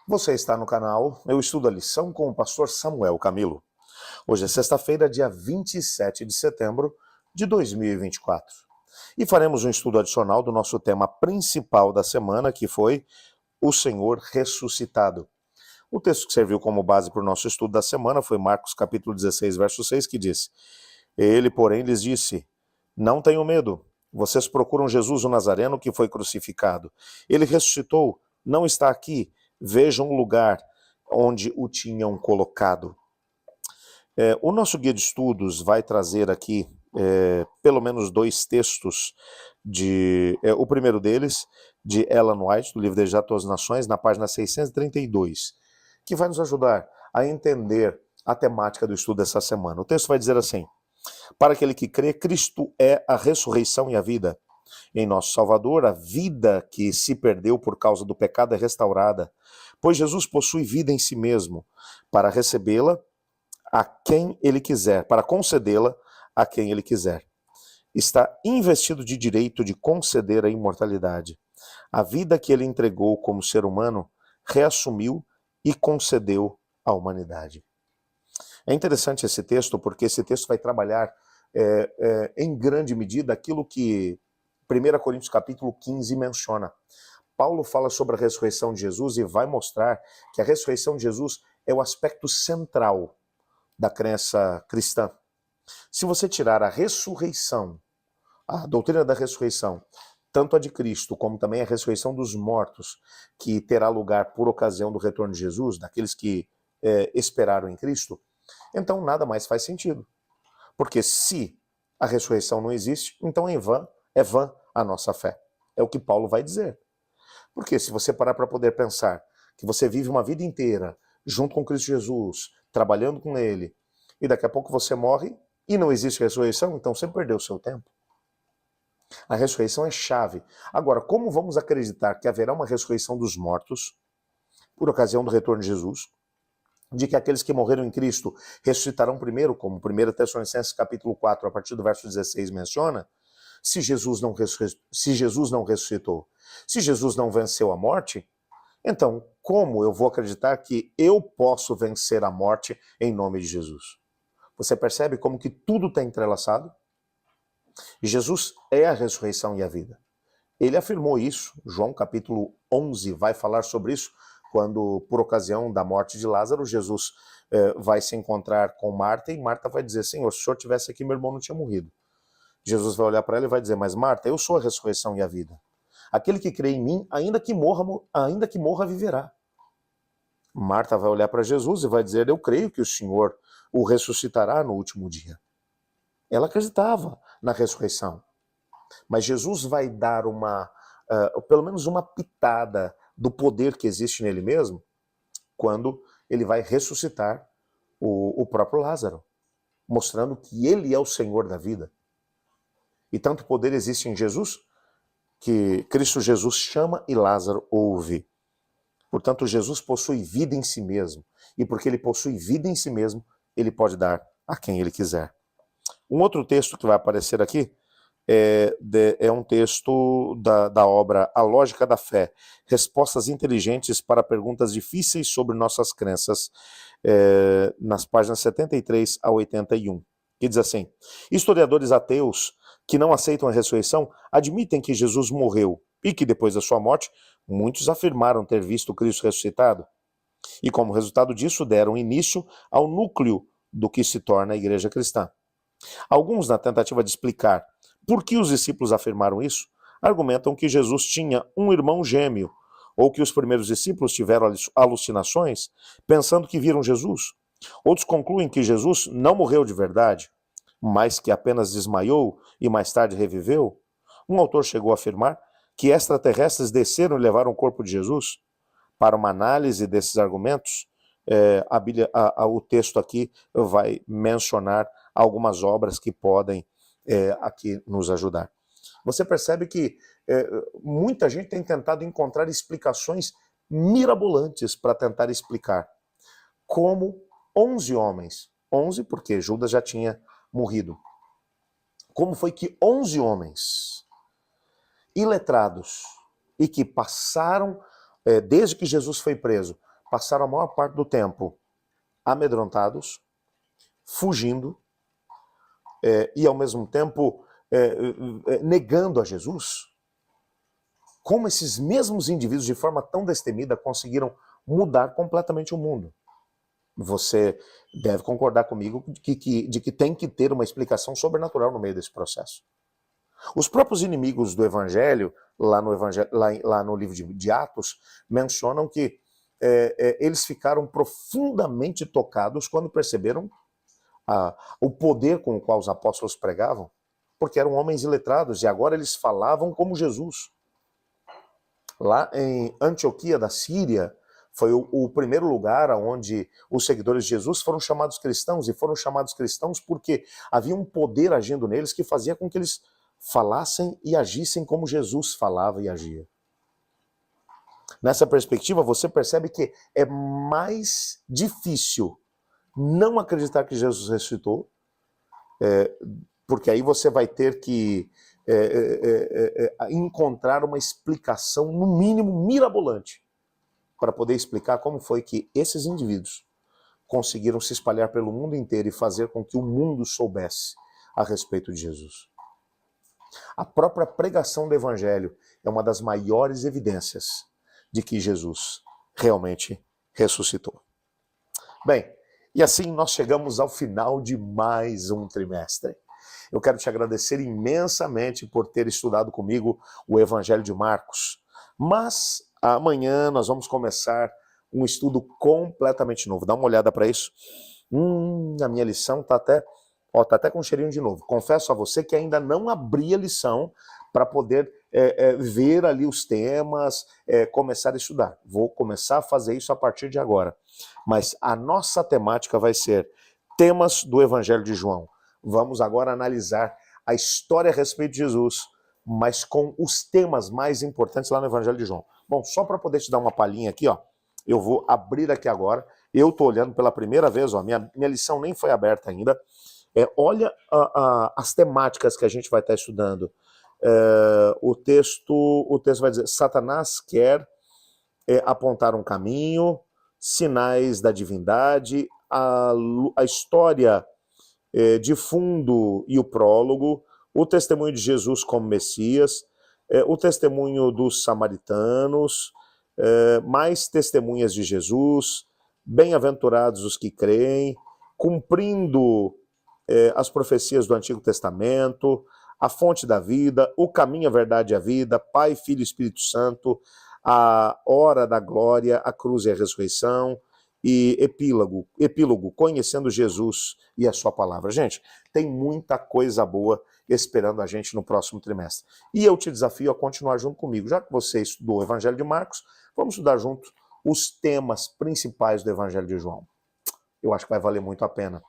Você está no canal Eu Estudo a Lição com o pastor Samuel Camilo. Hoje é sexta-feira, dia 27 de setembro de 2024. E faremos um estudo adicional do nosso tema principal da semana, que foi o Senhor ressuscitado. O texto que serviu como base para o nosso estudo da semana foi Marcos capítulo 16, verso 6, que diz: Ele, porém, lhes disse: Não tenham medo, vocês procuram Jesus o Nazareno que foi crucificado. Ele ressuscitou, não está aqui. Vejam o lugar onde o tinham colocado. O nosso guia de estudos vai trazer aqui pelo menos dois textos. O primeiro deles, de Ellen White, do livro Desejar Todas as Nações, na página 632, que vai nos ajudar a entender a temática do estudo dessa semana. O texto vai dizer assim: Para aquele que crê, Cristo é a ressurreição e a vida. Em nosso Salvador, a vida que se perdeu por causa do pecado é restaurada, pois Jesus possui vida em si mesmo, para recebê-la a quem ele quiser, para concedê-la a quem ele quiser. Está investido de direito de conceder a imortalidade. A vida que ele entregou como ser humano, reassumiu e concedeu à humanidade. É interessante esse texto, porque esse texto vai trabalhar em grande medida aquilo que 1 Coríntios capítulo 15 menciona. Paulo fala sobre a ressurreição de Jesus e vai mostrar que a ressurreição de Jesus é o aspecto central da crença cristã. Se você tirar a ressurreição, a doutrina da ressurreição, tanto a de Cristo como também a ressurreição dos mortos, que terá lugar por ocasião do retorno de Jesus, daqueles que esperaram em Cristo, então nada mais faz sentido. Porque se a ressurreição não existe, então é vã a nossa fé. É o que Paulo vai dizer. Porque se você parar para poder pensar que você vive uma vida inteira junto com Cristo Jesus, trabalhando com Ele, e daqui a pouco você morre e não existe ressurreição, então você perdeu o seu tempo. A ressurreição é chave. Agora, como vamos acreditar que haverá uma ressurreição dos mortos por ocasião do retorno de Jesus? De que aqueles que morreram em Cristo ressuscitarão primeiro, como 1 Tessalonicenses capítulo 4, a partir do verso 16 menciona, se Jesus não ressuscitou, se Jesus não venceu a morte, então como eu vou acreditar que eu posso vencer a morte em nome de Jesus? Você percebe como que tudo está entrelaçado? Jesus é a ressurreição e a vida. Ele afirmou isso, João capítulo 11 vai falar sobre isso, quando, por ocasião da morte de Lázaro, Jesus vai se encontrar com Marta e Marta vai dizer: Senhor, se o Senhor tivesse aqui, meu irmão não tinha morrido. Jesus vai olhar para ela e vai dizer: mas Marta, eu sou a ressurreição e a vida. Aquele que crê em mim, ainda que morra, viverá. Marta vai olhar para Jesus e vai dizer: eu creio que o Senhor o ressuscitará no último dia. Ela acreditava na ressurreição. Mas Jesus vai dar pelo menos uma pitada do poder que existe nele mesmo, quando ele vai ressuscitar o próprio Lázaro, mostrando que ele é o Senhor da vida. E tanto poder existe em Jesus, que Cristo Jesus chama e Lázaro ouve. Portanto, Jesus possui vida em si mesmo. E porque ele possui vida em si mesmo, ele pode dar a quem ele quiser. Um outro texto que vai aparecer aqui é um texto da obra A Lógica da Fé, Respostas Inteligentes para Perguntas Difíceis sobre Nossas Crenças, nas páginas 73 a 81, que diz assim: historiadores ateus que não aceitam a ressurreição admitem que Jesus morreu e que depois da sua morte, muitos afirmaram ter visto Cristo ressuscitado. E como resultado disso, deram início ao núcleo do que se torna a igreja cristã. Alguns, na tentativa de explicar por que os discípulos afirmaram isso, argumentam que Jesus tinha um irmão gêmeo, ou que os primeiros discípulos tiveram alucinações, pensando que viram Jesus. Outros concluem que Jesus não morreu de verdade, mas que apenas desmaiou e mais tarde reviveu. Um autor chegou a afirmar que extraterrestres desceram e levaram o corpo de Jesus. Para uma análise desses argumentos, o texto aqui vai mencionar algumas obras que podem aqui nos ajudar. Você percebe que muita gente tem tentado encontrar explicações mirabolantes para tentar explicar como 11 homens, 11 porque Judas já tinha morrido, como foi que 11 homens iletrados e que passaram, desde que Jesus foi preso, passaram a maior parte do tempo amedrontados, fugindo, e ao mesmo tempo negando a Jesus. Como esses mesmos indivíduos, de forma tão destemida, conseguiram mudar completamente o mundo? Você deve concordar comigo de que tem que ter uma explicação sobrenatural no meio desse processo. Os próprios inimigos do Evangelho, lá no livro de Atos, mencionam que eles ficaram profundamente tocados quando perceberam o poder com o qual os apóstolos pregavam, porque eram homens iletrados e agora eles falavam como Jesus. Lá em Antioquia da Síria, foi o primeiro lugar onde os seguidores de Jesus foram chamados cristãos, e foram chamados cristãos porque havia um poder agindo neles que fazia com que eles falassem e agissem como Jesus falava e agia. Nessa perspectiva, você percebe que é mais difícil não acreditar que Jesus ressuscitou, porque aí você vai ter que encontrar uma explicação, no mínimo, mirabolante, para poder explicar como foi que esses indivíduos conseguiram se espalhar pelo mundo inteiro e fazer com que o mundo soubesse a respeito de Jesus. A própria pregação do Evangelho é uma das maiores evidências de que Jesus realmente ressuscitou. Bem, e assim nós chegamos ao final de mais um trimestre. Eu quero te agradecer imensamente por ter estudado comigo o Evangelho de Marcos. Mas amanhã nós vamos começar um estudo completamente novo. Dá uma olhada para isso. A minha lição está até com um cheirinho de novo. Confesso a você que ainda não abri a lição para poder ver ali os temas, começar a estudar. Vou começar a fazer isso a partir de agora. Mas a nossa temática vai ser temas do Evangelho de João. Vamos agora analisar a história a respeito de Jesus, mas com os temas mais importantes lá no Evangelho de João. Bom, só para poder te dar uma palhinha aqui, ó, eu vou abrir aqui agora. Eu estou olhando pela primeira vez, ó, minha lição nem foi aberta ainda. Olha as temáticas que a gente vai estar estudando. O texto vai dizer: Satanás quer apontar um caminho, sinais da divindade, a história de fundo e o prólogo, o testemunho de Jesus como Messias, o testemunho dos samaritanos, mais testemunhas de Jesus, bem-aventurados os que creem, cumprindo as profecias do Antigo Testamento, a fonte da vida, o caminho, a verdade e a vida, Pai, Filho e Espírito Santo, a hora da glória, a cruz e a ressurreição, e epílogo, conhecendo Jesus e a sua palavra. Gente, tem muita coisa boa esperando a gente no próximo trimestre. E eu te desafio a continuar junto comigo. Já que você estudou o Evangelho de Marcos, vamos estudar junto os temas principais do Evangelho de João. Eu acho que vai valer muito a pena.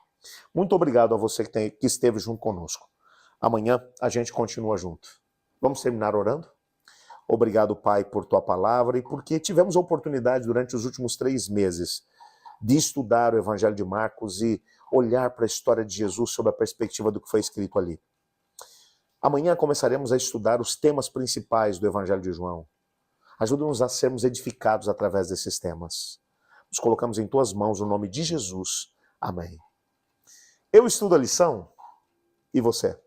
Muito obrigado a você que esteve junto conosco. Amanhã a gente continua junto. Vamos terminar orando? Obrigado, Pai, por tua palavra e porque tivemos a oportunidade durante os últimos 3 meses de estudar o Evangelho de Marcos e olhar para a história de Jesus sob a perspectiva do que foi escrito ali. Amanhã começaremos a estudar os temas principais do Evangelho de João. Ajuda-nos a sermos edificados através desses temas. Nos colocamos em tuas mãos no nome de Jesus. Amém. Eu estudo a lição e você?